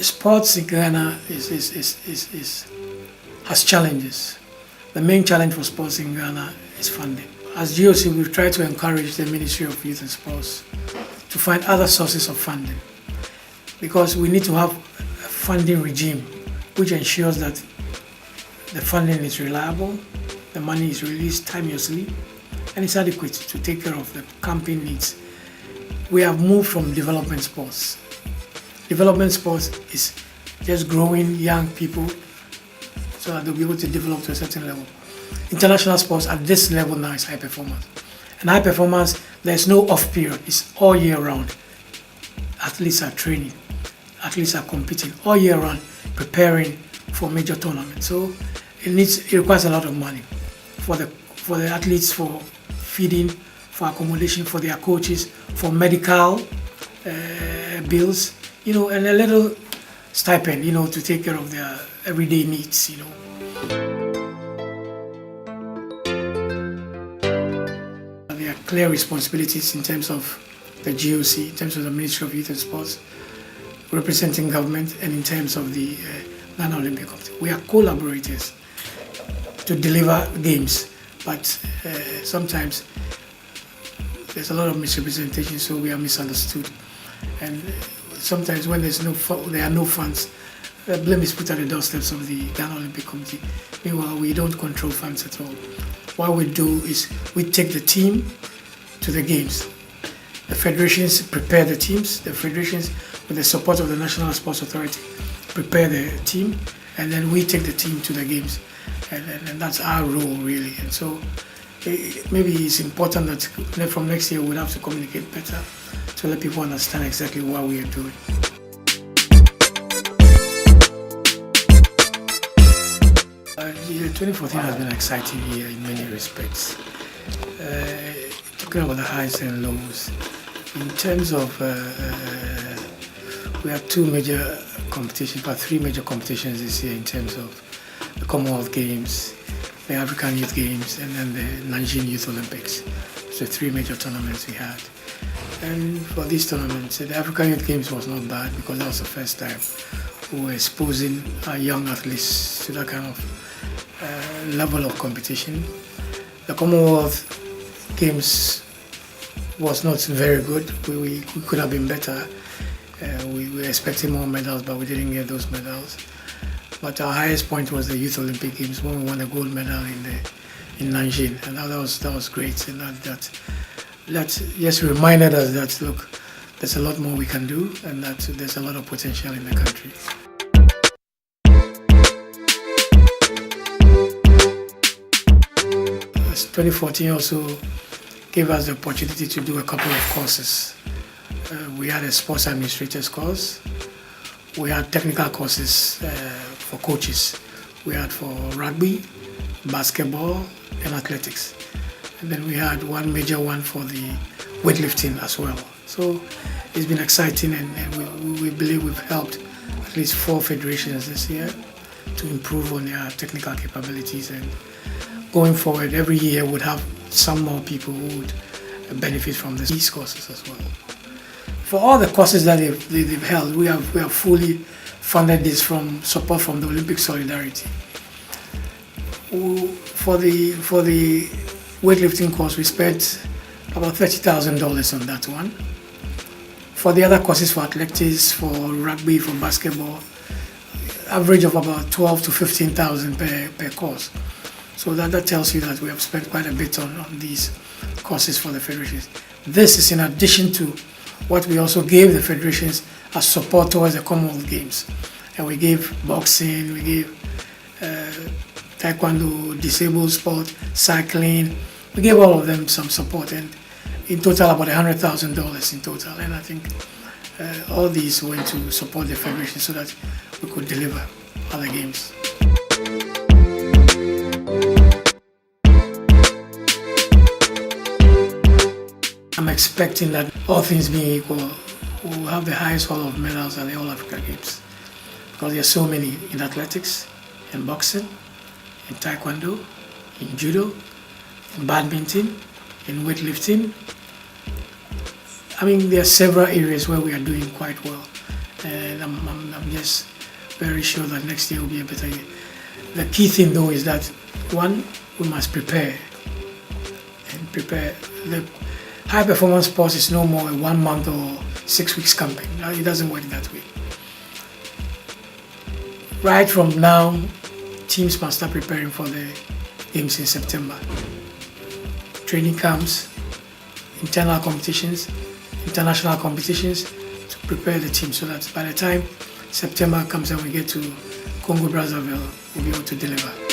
Sports in Ghana has challenges. The main challenge for sports in Ghana is funding. As GOC, we've tried to encourage the Ministry of Youth and Sports to find other sources of funding, because we need to have a funding regime which ensures that the funding is reliable, the money is released timeously, and it's adequate to take care of the campaign needs. We have moved from development sports. Development sports is just growing young people so that they'll be able to develop to a certain level. International sports at this level now is high performance. And high performance, there's no off period, it's all year round. Athletes are training, athletes are competing all year round, preparing for major tournaments. So it requires a lot of money for the athletes, for feeding, for accommodation, for their coaches, for medical bills, and a little stipend, to take care of their everyday needs, There are clear responsibilities in terms of the GOC, in terms of the Ministry of Youth and Sports, representing government, and in terms of the Ghana Olympic Committee. We are collaborators to deliver games, but sometimes there's a lot of misrepresentation, so we are misunderstood. And sometimes when there are no funds, the blame is put at the doorsteps of the Ghana Olympic Committee. Meanwhile, we don't control funds at all. What we do is we take the team to the games. The federations prepare the teams. The federations, with the support of the National Sports Authority, prepare the team, and then we take the team to the games. And that's our role, really. And so maybe it's important that from next year we'll have to communicate better to let people understand exactly what we are doing. The 2014 has been an exciting year in many respects. Talking about the highs and lows, in terms of we have three major competitions this year in terms of the Commonwealth Games, the African Youth Games, and then the Nanjing Youth Olympics. So three major tournaments we had. And for these tournaments, the African Youth Games was not bad because that was the first time we were exposing our young athletes to that kind of level of competition. The Commonwealth Games was not very good. We could have been better. We were expecting more medals, but we didn't get those medals. But our highest point was the Youth Olympic Games when we won a gold medal in Nanjing, and that was great. And that just reminded us that, look, there's a lot more we can do, and that there's a lot of potential in the country. As 2014 also gave us the opportunity to do a couple of courses. We had a sports administrators course. We had technical courses for coaches. We had for rugby, basketball, and athletics. And then we had one major one for the weightlifting as well. So it's been exciting, and we believe we've helped at least 4 federations this year to improve on their technical capabilities. And going forward, every year would have some more people who would benefit from these courses as well. For all the courses that they've held, we have fully funded this from support from the Olympic Solidarity. For the weightlifting course, we spent about $30,000 on that one. For the other courses, for athletics, for rugby, for basketball, average of about $12,000 to $15,000 per course. So that tells you that we have spent quite a bit on these courses for the federations. This is in addition to what we also gave the federations as support towards the Commonwealth Games. And we gave boxing, we gave taekwondo, disabled sport, cycling. We gave all of them some support, and in total about $100,000 in total. And I think all these went to support the federation so that we could deliver other games. I'm expecting that, all things being equal, we'll have the highest haul of medals at the All Africa Games, because there are so many in athletics, in boxing, in taekwondo, in judo, in badminton, in weightlifting. I mean, there are several areas where we are doing quite well, and I'm just very sure that next year will be a better year. The key thing though is that, one, we must prepare. The high performance sports is no more a 1 month or 6 weeks campaign. It doesn't work that way. Right from now, teams must start preparing for the games in September. Training camps, internal competitions, international competitions to prepare the team so that by the time September comes and we get to Congo Brazzaville, we'll be able to deliver.